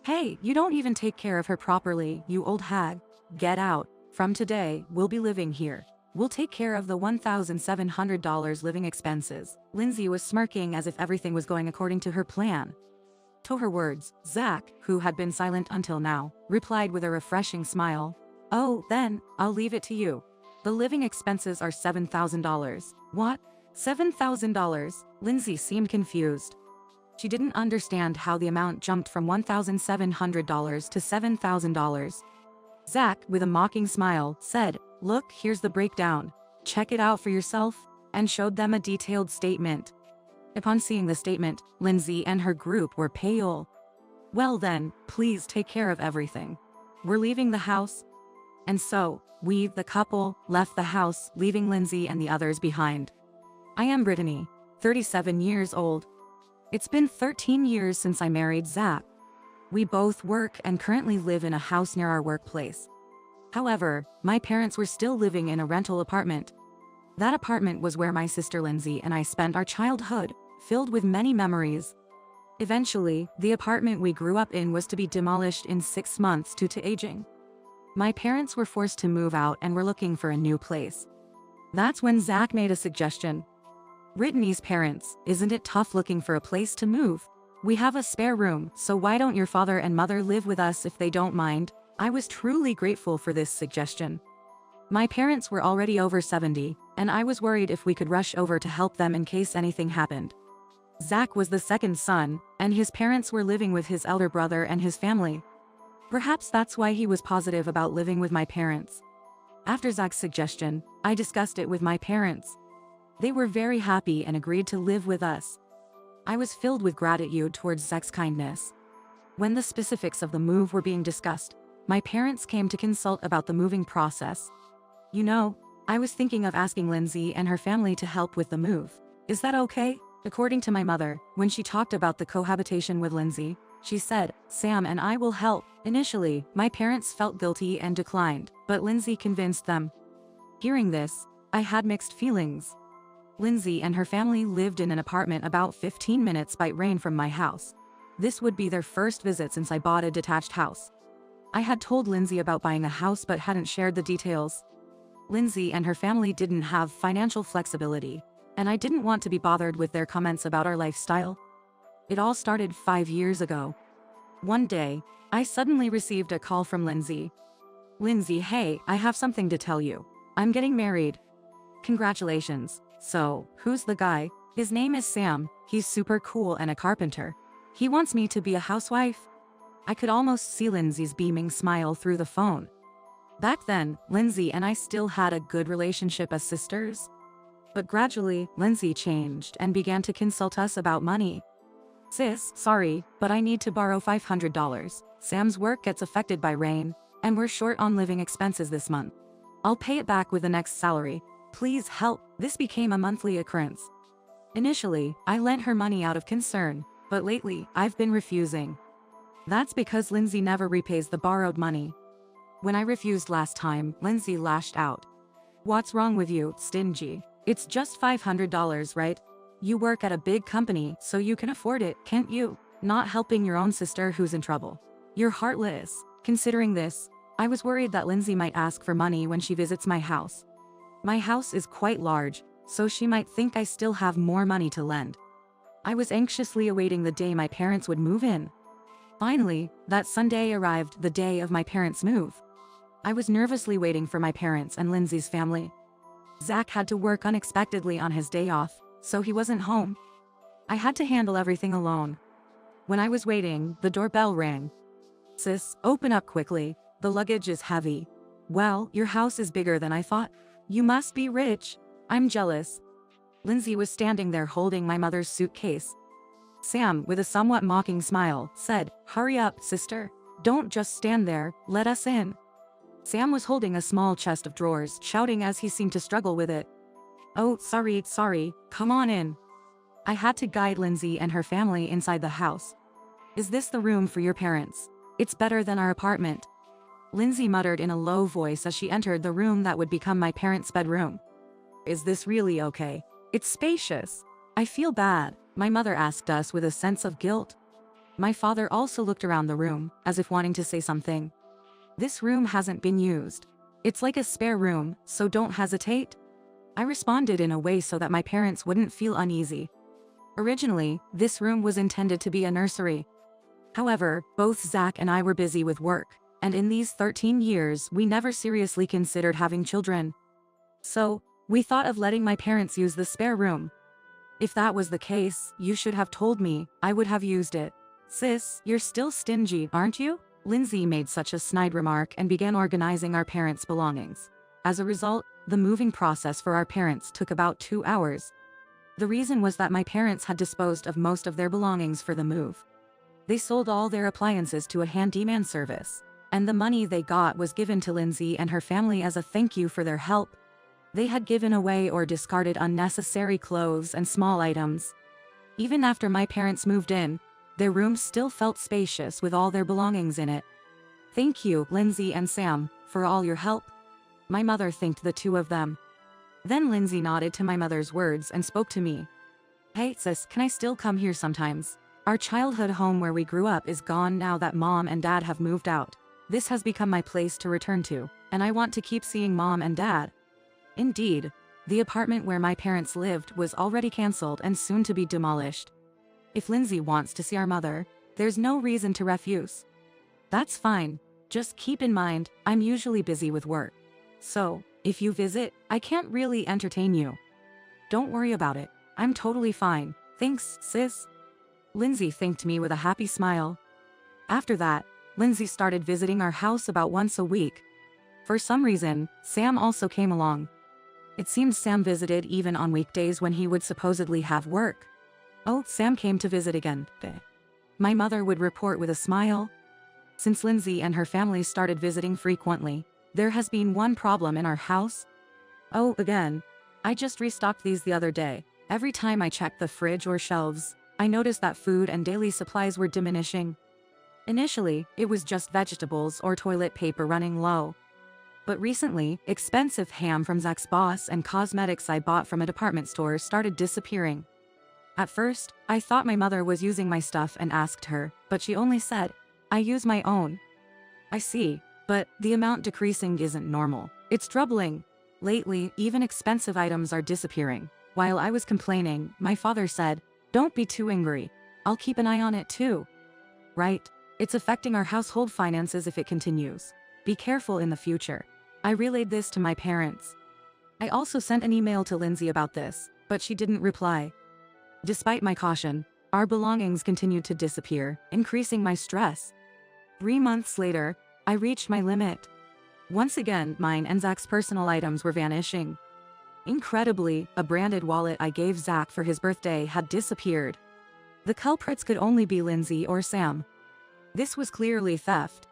Hey, you don't even take care of her properly, you old hag. Get out. From today, we'll be living here. We'll take care of the $1,700 living expenses. Lindsay was smirking as if everything was going according to her plan. To her words, Zach, who had been silent until now, replied with a refreshing smile. Oh, then, I'll leave it to you. The living expenses are $7,000. What? $7,000? Lindsay seemed confused. She didn't understand how the amount jumped from $1,700 to $7,000. Zach, with a mocking smile, said, Look, here's the breakdown. Check it out for yourself, and showed them a detailed statement. Upon seeing the statement, Lindsay and her group were pale. Well then, please take care of everything. We're leaving the house. And so, we, the couple, left the house, leaving Lindsay and the others behind. I am Brittany, 37 years old. It's been 13 years since I married Zach. We both work and currently live in a house near our workplace. However, my parents were still living in a rental apartment. That apartment was where my sister Lindsay and I spent our childhood, filled with many memories. Eventually, the apartment we grew up in was to be demolished in 6 months due to aging. My parents were forced to move out and were looking for a new place. That's when Zach made a suggestion. Brittany's parents, isn't it tough looking for a place to move? We have a spare room, so why don't your father and mother live with us if they don't mind? I was truly grateful for this suggestion. My parents were already over 70, and I was worried if we could rush over to help them in case anything happened. Zach was the second son, and his parents were living with his elder brother and his family. Perhaps that's why he was positive about living with my parents. After Zach's suggestion, I discussed it with my parents. They were very happy and agreed to live with us. I was filled with gratitude towards Zach's kindness. When the specifics of the move were being discussed, my parents came to consult about the moving process. You know, I was thinking of asking Lindsay and her family to help with the move. Is that okay? According to my mother, when she talked about the cohabitation with Lindsay, she said, Sam and I will help. Initially, my parents felt guilty and declined, but Lindsay convinced them. Hearing this, I had mixed feelings. Lindsay and her family lived in an apartment about 15 minutes by train from my house. This would be their first visit since I bought a detached house. I had told Lindsay about buying a house but hadn't shared the details. Lindsay and her family didn't have financial flexibility, and I didn't want to be bothered with their comments about our lifestyle. It all started 5 years ago. One day, I suddenly received a call from Lindsay. Lindsay, hey, I have something to tell you. I'm getting married. Congratulations. So, who's the guy? His name is Sam. He's super cool and a carpenter. He wants me to be a housewife. I could almost see Lindsay's beaming smile through the phone. Back then, Lindsay and I still had a good relationship as sisters. But gradually, Lindsay changed and began to consult us about money. Sis, sorry, but I need to borrow $500. Sam's work gets affected by rain, and we're short on living expenses this month. I'll pay it back with the next salary. Please help. This became a monthly occurrence. Initially, I lent her money out of concern, but lately, I've been refusing. That's because Lindsay never repays the borrowed money. When I refused last time, Lindsay lashed out. What's wrong with you, stingy? It's just $500, right? You work at a big company, so you can afford it, can't you? Not helping your own sister who's in trouble. You're heartless. Considering this, I was worried that Lindsay might ask for money when she visits my house. My house is quite large, so she might think I still have more money to lend. I was anxiously awaiting the day my parents would move in. Finally, that Sunday arrived, the day of my parents' move. I was nervously waiting for my parents and Lindsay's family. Zach had to work unexpectedly on his day off, so he wasn't home. I had to handle everything alone. When I was waiting, the doorbell rang. Sis, open up quickly. The luggage is heavy. Well, your house is bigger than I thought. You must be rich. I'm jealous. Lindsay was standing there holding my mother's suitcase. Sam, with a somewhat mocking smile, said, Hurry up, sister. Don't just stand there, let us in. Sam was holding a small chest of drawers, shouting as he seemed to struggle with it. Oh, sorry, come on in. I had to guide Lindsay and her family inside the house. Is this the room for your parents? It's better than our apartment. Lindsay muttered in a low voice as she entered the room that would become my parents' bedroom. Is this really okay? It's spacious. I feel bad, my mother asked us with a sense of guilt. My father also looked around the room, as if wanting to say something. This room hasn't been used. It's like a spare room, so don't hesitate. I responded in a way so that my parents wouldn't feel uneasy. Originally, this room was intended to be a nursery. However, both Zach and I were busy with work, and in these 13 years we never seriously considered having children. So, we thought of letting my parents use the spare room. If that was the case, you should have told me, I would have used it. Sis, you're still stingy, aren't you? Lindsay made such a snide remark and began organizing our parents' belongings. As a result, the moving process for our parents took about 2 hours. The reason was that my parents had disposed of most of their belongings for the move. They sold all their appliances to a handyman service, and the money they got was given to Lindsay and her family as a thank you for their help. They had given away or discarded unnecessary clothes and small items. Even after my parents moved in, their room still felt spacious with all their belongings in it. Thank you, Lindsay and Sam, for all your help. My mother thanked the two of them. Then Lindsay nodded to my mother's words and spoke to me. Hey sis, can I still come here sometimes? Our childhood home where we grew up is gone now that mom and dad have moved out. This has become my place to return to, and I want to keep seeing mom and dad. Indeed, the apartment where my parents lived was already cancelled and soon to be demolished. If Lindsay wants to see our mother, there's no reason to refuse. That's fine, just keep in mind, I'm usually busy with work. So, if you visit, I can't really entertain you. Don't worry about it, I'm totally fine, thanks, sis. Lindsay thanked me with a happy smile. After that, Lindsay started visiting our house about once a week. For some reason, Sam also came along. It seems Sam visited even on weekdays when he would supposedly have work. Oh, Sam came to visit again. My mother would report with a smile. Since Lindsay and her family started visiting frequently, there has been one problem in our house. Oh, again. I just restocked these the other day. Every time I checked the fridge or shelves, I noticed that food and daily supplies were diminishing. Initially, it was just vegetables or toilet paper running low. But recently, expensive ham from Zach's boss and cosmetics I bought from a department store started disappearing. At first, I thought my mother was using my stuff and asked her, but she only said, I use my own. I see, but the amount decreasing isn't normal. It's troubling. Lately, even expensive items are disappearing. While I was complaining, my father said, don't be too angry. I'll keep an eye on it too. Right, it's affecting our household finances if it continues. Be careful in the future. I relayed this to my parents. I also sent an email to Lindsay about this, but she didn't reply. Despite my caution, our belongings continued to disappear, increasing my stress. 3 months later, I reached my limit. Once again, mine and Zach's personal items were vanishing. Incredibly, a branded wallet I gave Zach for his birthday had disappeared. The culprits could only be Lindsay or Sam. This was clearly theft.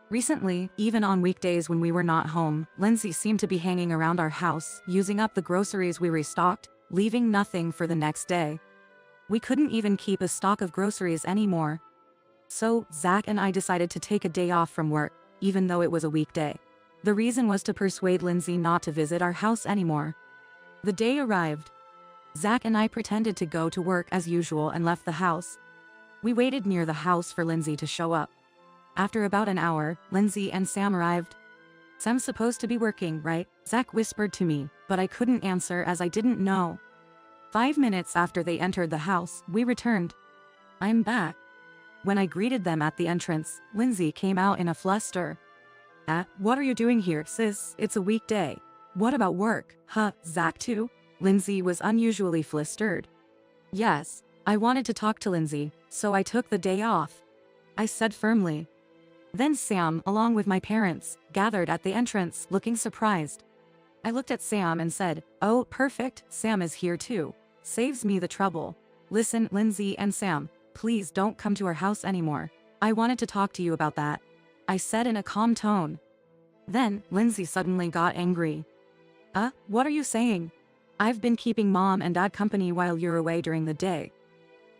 Recently, even on weekdays when we were not home, Lindsay seemed to be hanging around our house, using up the groceries we restocked, leaving nothing for the next day. We couldn't even keep a stock of groceries anymore. So, Zach and I decided to take a day off from work, even though it was a weekday. The reason was to persuade Lindsay not to visit our house anymore. The day arrived. Zach and I pretended to go to work as usual and left the house. We waited near the house for Lindsay to show up. After about an hour, Lindsay and Sam arrived. Sam's supposed to be working, right? Zach whispered to me, but I couldn't answer as I didn't know. 5 minutes after they entered the house, we returned. I'm back. When I greeted them at the entrance, Lindsay came out in a fluster. What are you doing here, sis? It's a weekday. What about work? Huh, Zach too? Lindsay was unusually flustered. Yes, I wanted to talk to Lindsay, so I took the day off, I said firmly. Then Sam, along with my parents, gathered at the entrance, looking surprised. I looked at Sam and said, oh, perfect, Sam is here too. Saves me the trouble. Listen, Lindsay and Sam, please don't come to our house anymore. I wanted to talk to you about that, I said in a calm tone. Then, Lindsay suddenly got angry. What are you saying? I've been keeping mom and dad company while you're away during the day.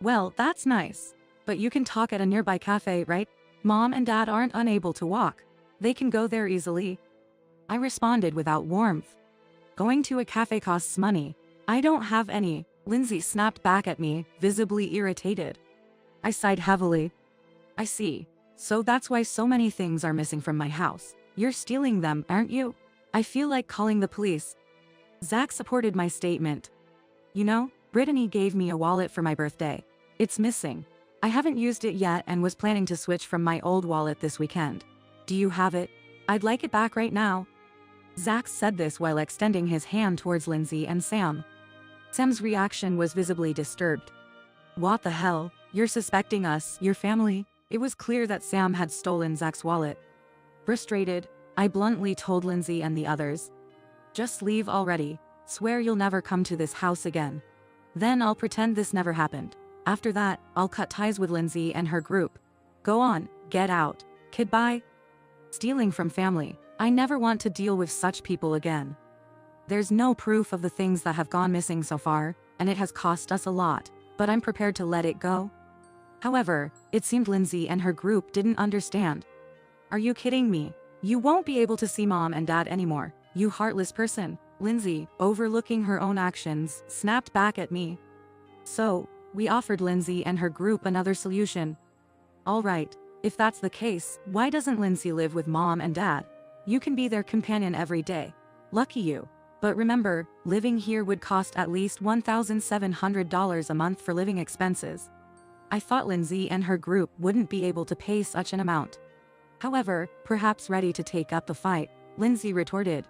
Well, that's nice. But you can talk at a nearby cafe, right? Mom and dad aren't unable to walk. They can go there easily. I responded without warmth. Going to a cafe costs money. I don't have any. Lindsay snapped back at me, visibly irritated. I sighed heavily. I see. So that's why so many things are missing from my house. You're stealing them, aren't you? I feel like calling the police. Zach supported my statement. You know, Brittany gave me a wallet for my birthday. It's missing. I haven't used it yet and was planning to switch from my old wallet this weekend. Do you have it? I'd like it back right now. Zach said this while extending his hand towards Lindsay and Sam. Sam's reaction was visibly disturbed. What the hell? You're suspecting us, your family? It was clear that Sam had stolen Zach's wallet. Frustrated, I bluntly told Lindsay and the others. Just leave already. Swear you'll never come to this house again. Then I'll pretend this never happened. After that, I'll cut ties with Lindsay and her group. Go on, get out. Kid bye. Stealing from family. I never want to deal with such people again. There's no proof of the things that have gone missing so far, and it has cost us a lot, but I'm prepared to let it go. However, it seemed Lindsay and her group didn't understand. Are you kidding me? You won't be able to see mom and dad anymore, you heartless person. Lindsay, overlooking her own actions, snapped back at me. So, we offered Lindsay and her group another solution. All right, if that's the case, why doesn't Lindsay live with mom and dad? You can be their companion every day. Lucky you. But remember, living here would cost at least $1,700 a month for living expenses. I thought Lindsay and her group wouldn't be able to pay such an amount. However, perhaps ready to take up the fight, Lindsay retorted.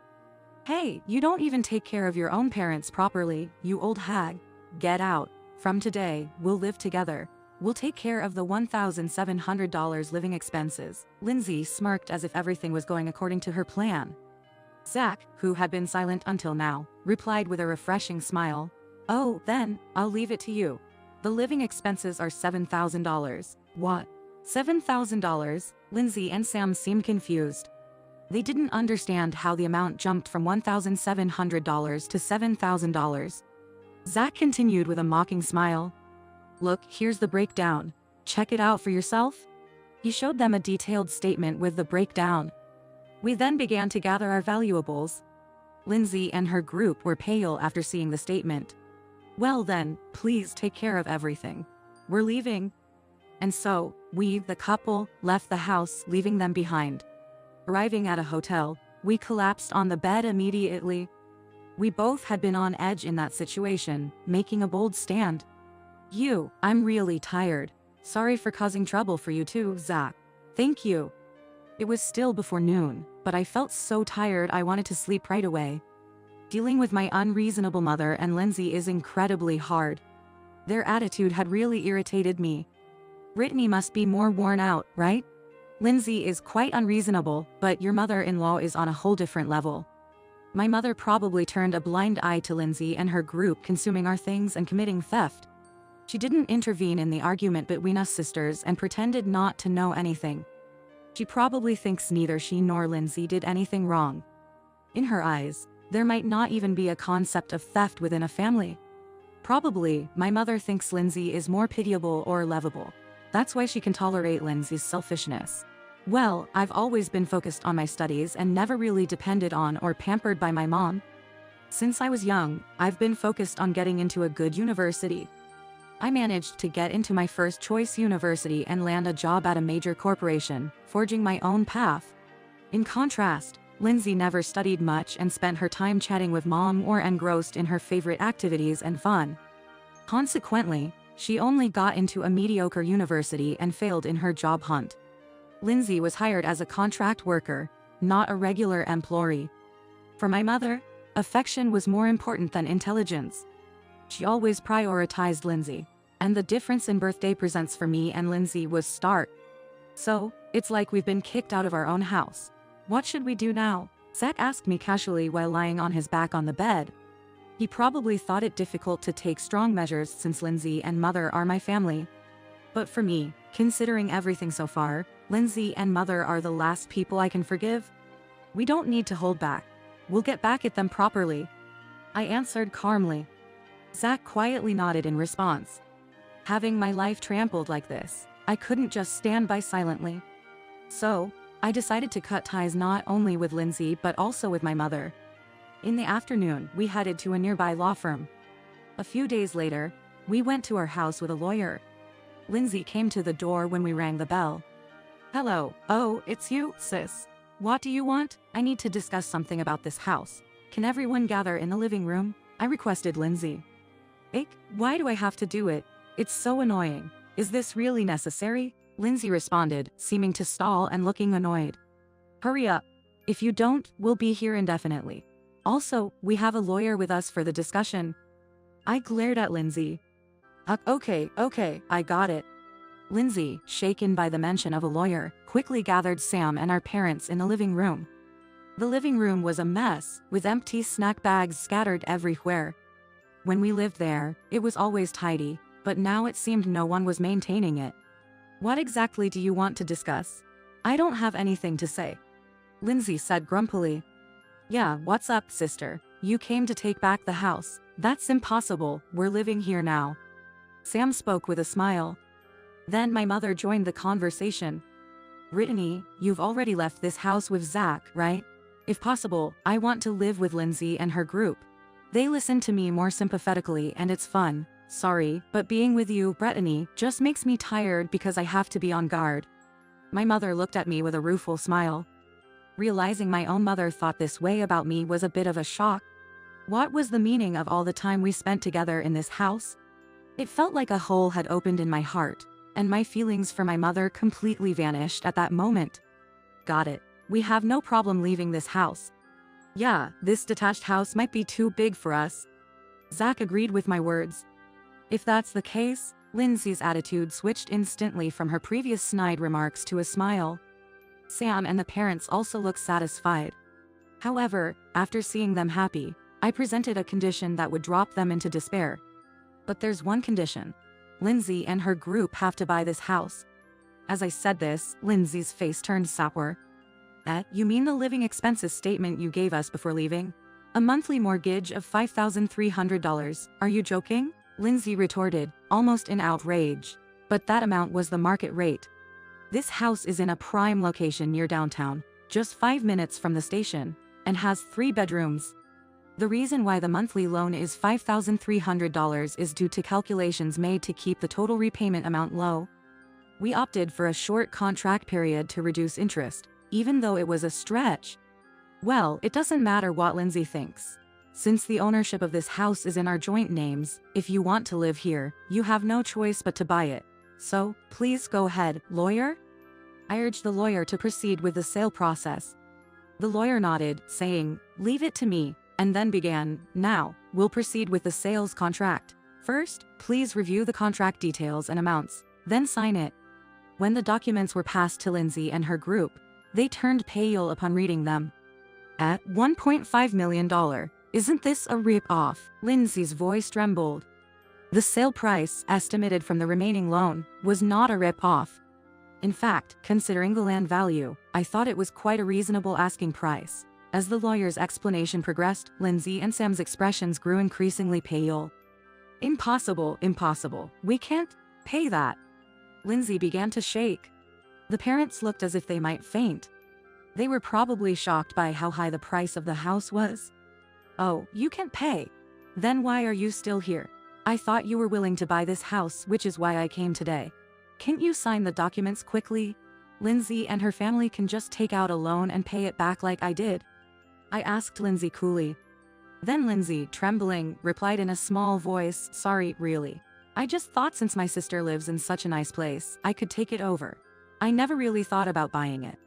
Hey, you don't even take care of your own parents properly, you old hag. Get out. From today, we'll live together. We'll take care of the $1,700 living expenses. Lindsay smirked as if everything was going according to her plan. Zach, who had been silent until now, replied with a refreshing smile. Oh, then, I'll leave it to you. The living expenses are $7,000. What? $7,000? Lindsay and Sam seemed confused. They didn't understand how the amount jumped from $1,700 to $7,000. Zach continued with a mocking smile. Look, here's the breakdown. Check it out for yourself. He showed them a detailed statement with the breakdown. We then began to gather our valuables. Lindsay and her group were pale after seeing the statement. Well then, please take care of everything. We're leaving. And so, we, the couple, left the house, leaving them behind. Arriving at a hotel, we collapsed on the bed immediately. We both had been on edge in that situation, making a bold stand. I'm really tired. Sorry for causing trouble for you too, Zach. Thank you. It was still before noon, but I felt so tired I wanted to sleep right away. Dealing with my unreasonable mother and Lindsay is incredibly hard. Their attitude had really irritated me. Brittany must be more worn out, right? Lindsay is quite unreasonable, but your mother-in-law is on a whole different level. My mother probably turned a blind eye to Lindsay and her group consuming our things and committing theft. She didn't intervene in the argument between us sisters and pretended not to know anything. She probably thinks neither she nor Lindsay did anything wrong. In her eyes, there might not even be a concept of theft within a family. Probably, my mother thinks Lindsay is more pitiable or lovable. That's why she can tolerate Lindsay's selfishness. Well, I've always been focused on my studies and never really depended on or pampered by my mom. Since I was young, I've been focused on getting into a good university. I managed to get into my first choice university and land a job at a major corporation, forging my own path. In contrast, Lindsay never studied much and spent her time chatting with mom or engrossed in her favorite activities and fun. Consequently, she only got into a mediocre university and failed in her job hunt. Lindsay was hired as a contract worker, not a regular employee. For my mother, affection was more important than intelligence. She always prioritized Lindsay, and the difference in birthday presents for me and Lindsay was stark. So, it's like we've been kicked out of our own house. What should we do now? Zach asked me casually while lying on his back on the bed. He probably thought it difficult to take strong measures since Lindsay and mother are my family. But for me, considering everything so far, Lindsay and mother are the last people I can forgive. We don't need to hold back. We'll get back at them properly. I answered calmly. Zach quietly nodded in response. Having my life trampled like this, I couldn't just stand by silently. So, I decided to cut ties not only with Lindsay but also with my mother. In the afternoon, we headed to a nearby law firm. A few days later, we went to our house with a lawyer. Lindsay came to the door when we rang the bell. Hello. Oh, it's you, sis. What do you want? I need to discuss something about this house. Can everyone gather in the living room? I requested Lindsay. Ike, why do I have to do it? It's so annoying. Is this really necessary? Lindsay responded, seeming to stall and looking annoyed. Hurry up. If you don't, we'll be here indefinitely. Also, we have a lawyer with us for the discussion. I glared at Lindsay. Okay, I got it. Lindsay, shaken by the mention of a lawyer, quickly gathered Sam and our parents in the living room. The living room was a mess, with empty snack bags scattered everywhere. When we lived there, it was always tidy, but now it seemed no one was maintaining it. What exactly do you want to discuss? I don't have anything to say. Lindsay said grumpily. Yeah, what's up, sister? You came to take back the house. That's impossible, we're living here now. Sam spoke with a smile. Then my mother joined the conversation. Brittany, you've already left this house with Zach, right? If possible, I want to live with Lindsay and her group. They listen to me more sympathetically and it's fun. Sorry, but being with you, Brittany, just makes me tired because I have to be on guard. My mother looked at me with a rueful smile. Realizing my own mother thought this way about me was a bit of a shock. What was the meaning of all the time we spent together in this house? It felt like a hole had opened in my heart, and my feelings for my mother completely vanished at that moment. Got it. We have no problem leaving this house. Yeah, this detached house might be too big for us. Zach agreed with my words. If that's the case, Lindsay's attitude switched instantly from her previous snide remarks to a smile. Sam and the parents also looked satisfied. However, after seeing them happy, I presented a condition that would drop them into despair. But there's one condition. Lindsay and her group have to buy this house. As I said this, Lindsay's face turned sour. You mean the living expenses statement you gave us before leaving? A monthly mortgage of $5,300. Are you joking? Lindsay retorted, almost in outrage. But that amount was the market rate. This house is in a prime location near downtown, just 5 minutes from the station, and has 3 bedrooms. The reason why the monthly loan is $5,300 is due to calculations made to keep the total repayment amount low. We opted for a short contract period to reduce interest, even though it was a stretch. Well, it doesn't matter what Lindsay thinks. Since the ownership of this house is in our joint names, if you want to live here, you have no choice but to buy it. So, please go ahead, lawyer? I urged the lawyer to proceed with the sale process. The lawyer nodded, saying, leave it to me, and then began, now, we'll proceed with the sales contract. First, please review the contract details and amounts, then sign it. When the documents were passed to Lindsay and her group, they turned pale upon reading them. At $1.5 million, isn't this a rip-off? Lindsay's voice trembled. The sale price, estimated from the remaining loan, was not a rip-off. In fact, considering the land value, I thought it was quite a reasonable asking price. As the lawyer's explanation progressed, Lindsay and Sam's expressions grew increasingly pale. Impossible, impossible. We can't pay that. Lindsay began to shake. The parents looked as if they might faint. They were probably shocked by how high the price of the house was. Oh, you can't pay? Then why are you still here? I thought you were willing to buy this house, which is why I came today. Can't you sign the documents quickly? Lindsay and her family can just take out a loan and pay it back like I did. I asked Lindsay coolly. Then Lindsay, trembling, replied in a small voice, sorry, really. I just thought since my sister lives in such a nice place, I could take it over. I never really thought about buying it.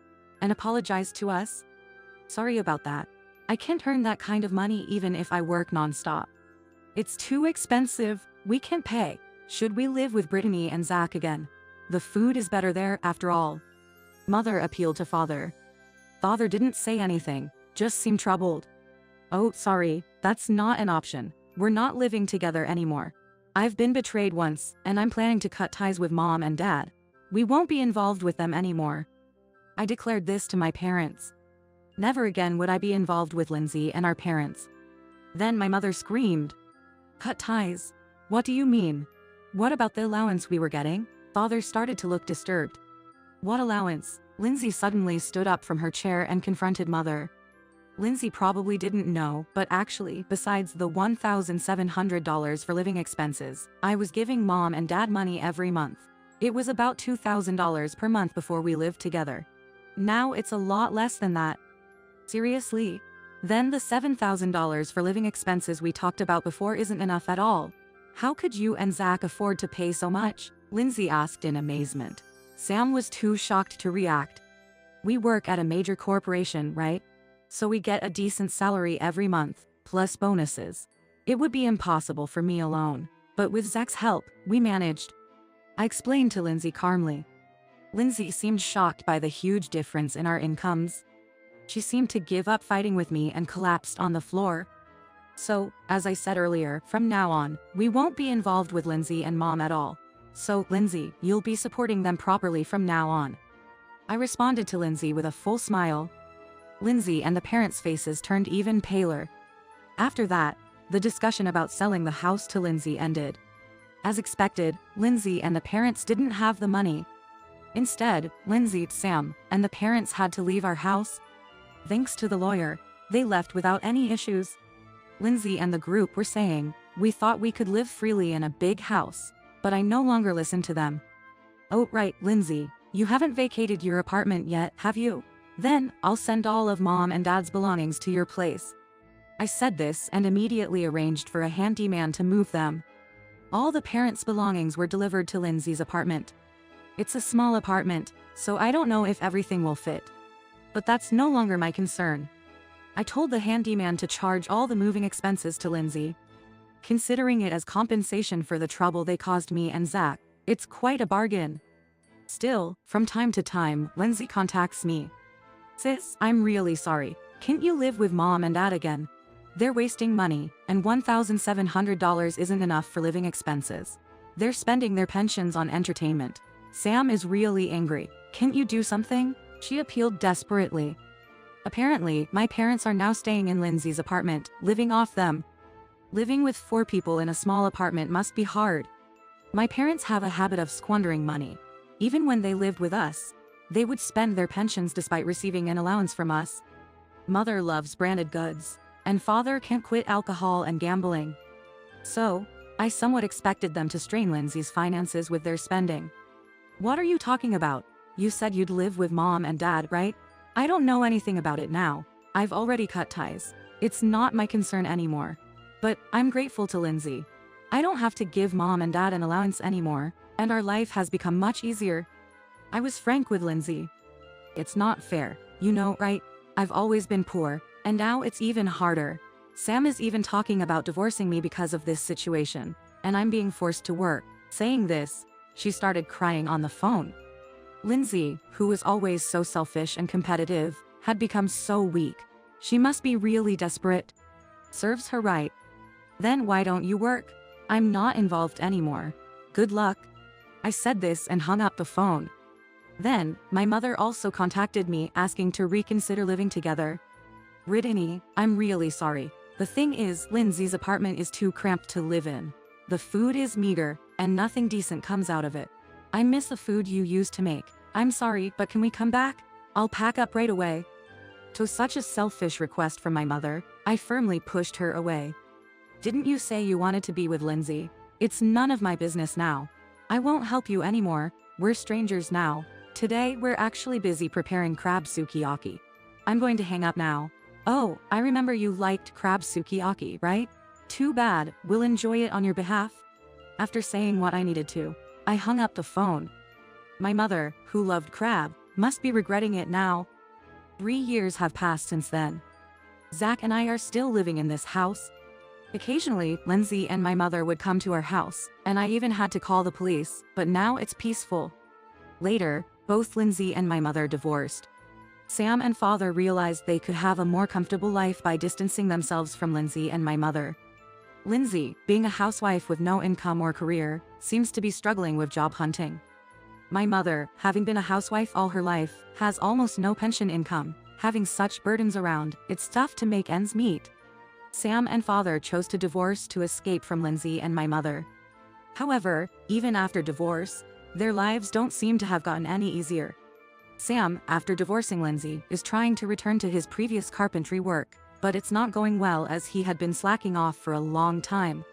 And apologized to us? Sorry about that. I can't earn that kind of money even if I work nonstop. It's too expensive, we can't pay. Should we live with Brittany and Zach again? The food is better there after all. Mother appealed to father. Father didn't say anything, just seemed troubled. Oh, sorry, that's not an option. We're not living together anymore. I've been betrayed once, and I'm planning to cut ties with mom and dad. We won't be involved with them anymore. I declared this to my parents. Never again would I be involved with Lindsay and our parents. Then my mother screamed. Cut ties? What do you mean? What about the allowance we were getting? Father started to look disturbed. What allowance? Lindsay suddenly stood up from her chair and confronted mother. Lindsay probably didn't know, but actually, besides the $1,700 for living expenses, I was giving mom and dad money every month. It was about $2,000 per month before we lived together. Now it's a lot less than that. Seriously? Then the $7,000 for living expenses we talked about before isn't enough at all. How could you and Zach afford to pay so much? Lindsay asked in amazement. Sam was too shocked to react. We work at a major corporation, right? So we get a decent salary every month, plus bonuses. It would be impossible for me alone, but with Zach's help, we managed. I explained to Lindsay calmly. Lindsay seemed shocked by the huge difference in our incomes. She seemed to give up fighting with me and collapsed on the floor. So, as I said earlier, from now on, we won't be involved with Lindsay and Mom at all. So, Lindsay, you'll be supporting them properly from now on. I responded to Lindsay with a full smile. Lindsay and the parents' faces turned even paler. After that, the discussion about selling the house to Lindsay ended. As expected, Lindsay and the parents didn't have the money. Instead, Lindsay, Sam, and the parents had to leave our house. Thanks to the lawyer, they left without any issues. Lindsay and the group were saying, we thought we could live freely in a big house, but I no longer listened to them. Oh right, Lindsay, you haven't vacated your apartment yet, have you? Then, I'll send all of Mom and Dad's belongings to your place. I said this and immediately arranged for a handyman to move them. All the parents' belongings were delivered to Lindsay's apartment. It's a small apartment, so I don't know if everything will fit. But that's no longer my concern. I told the handyman to charge all the moving expenses to Lindsay. Considering it as compensation for the trouble they caused me and Zach, it's quite a bargain. Still, from time to time, Lindsay contacts me. Sis, I'm really sorry. Can't you live with Mom and Dad again? They're wasting money, and $1,700 isn't enough for living expenses. They're spending their pensions on entertainment. Sam is really angry. Can't you do something? She appealed desperately. Apparently, my parents are now staying in Lindsay's apartment, living off them. Living with 4 people in a small apartment must be hard. My parents have a habit of squandering money. Even when they lived with us, they would spend their pensions despite receiving an allowance from us. Mother loves branded goods, and father can't quit alcohol and gambling. So, I somewhat expected them to strain Lindsay's finances with their spending. What are you talking about? You said you'd live with Mom and Dad, right? I don't know anything about it now. I've already cut ties. It's not my concern anymore. But I'm grateful to Lindsay. I don't have to give Mom and Dad an allowance anymore, and our life has become much easier. I was frank with Lindsay. It's not fair, you know, right? I've always been poor, and now it's even harder. Sam is even talking about divorcing me because of this situation, and I'm being forced to work. Saying this, she started crying on the phone. Lindsay, who was always so selfish and competitive, had become so weak. She must be really desperate. Serves her right. Then why don't you work? I'm not involved anymore. Good luck. I said this and hung up the phone. Then, my mother also contacted me asking to reconsider living together. Ridini, I'm really sorry. The thing is, Lindsay's apartment is too cramped to live in. The food is meager, and nothing decent comes out of it. I miss the food you used to make. I'm sorry, but can we come back? I'll pack up right away. To such a selfish request from my mother, I firmly pushed her away. Didn't you say you wanted to be with Lindsay? It's none of my business now. I won't help you anymore. We're strangers now. Today, we're actually busy preparing crab sukiyaki. I'm going to hang up now. Oh, I remember you liked crab sukiyaki, right? Too bad, we'll enjoy it on your behalf. After saying what I needed to, I hung up the phone. My mother, who loved crab, must be regretting it now. 3 years have passed since then. Zach and I are still living in this house. Occasionally, Lindsay and my mother would come to our house, and I even had to call the police, but now it's peaceful. Later, both Lindsay and my mother divorced. Sam and father realized they could have a more comfortable life by distancing themselves from Lindsay and my mother. Lindsay, being a housewife with no income or career, seems to be struggling with job hunting. My mother, having been a housewife all her life, has almost no pension income. Having such burdens around, it's tough to make ends meet. Sam and father chose to divorce to escape from Lindsay and my mother. However, even after divorce, their lives don't seem to have gotten any easier. Sam, after divorcing Lindsay, is trying to return to his previous carpentry work, but it's not going well as he had been slacking off for a long time.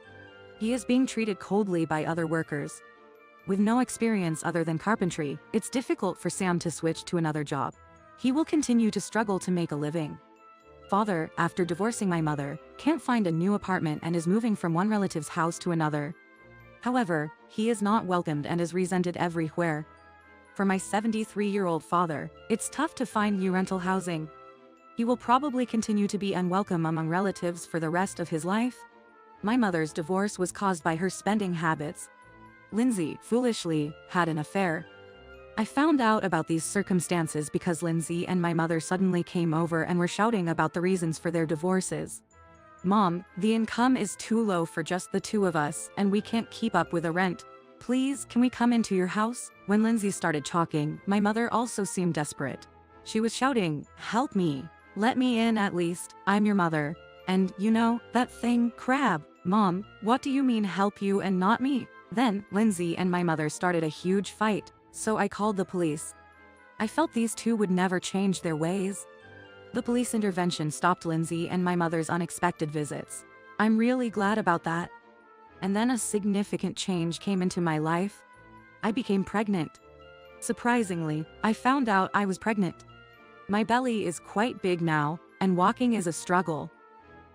He is being treated coldly by other workers. With no experience other than carpentry, it's difficult for Sam to switch to another job. He will continue to struggle to make a living. Father, after divorcing my mother, can't find a new apartment and is moving from one relative's house to another. However, he is not welcomed and is resented everywhere. For my 73-year-old father, it's tough to find new rental housing. He will probably continue to be unwelcome among relatives for the rest of his life. My mother's divorce was caused by her spending habits. Lindsay, foolishly, had an affair. I found out about these circumstances because Lindsay and my mother suddenly came over and were shouting about the reasons for their divorces. Mom, the income is too low for just the two of us, and we can't keep up with the rent. Please, can we come into your house? When Lindsay started talking, my mother also seemed desperate. She was shouting, "Help me. Let me in at least. I'm your mother. And, you know, that thing, crab. Mom, what do you mean help you and not me?" Then, Lindsay and my mother started a huge fight, so I called the police. I felt these two would never change their ways. The police intervention stopped Lindsay and my mother's unexpected visits. I'm really glad about that. And then a significant change came into my life. I became pregnant. Surprisingly, I found out I was pregnant. My belly is quite big now, and walking is a struggle.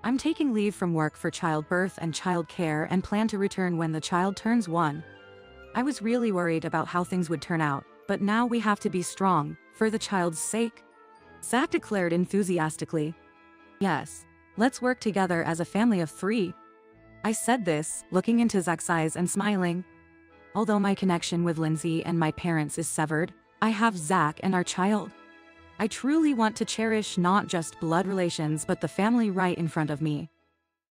I'm taking leave from work for childbirth and childcare and plan to return when the child turns 1. I was really worried about how things would turn out, but now we have to be strong, for the child's sake. Zach declared enthusiastically. Yes, let's work together as a family of 3. I said this, looking into Zach's eyes and smiling. Although my connection with Lindsay and my parents is severed, I have Zach and our child. I truly want to cherish not just blood relations but the family right in front of me.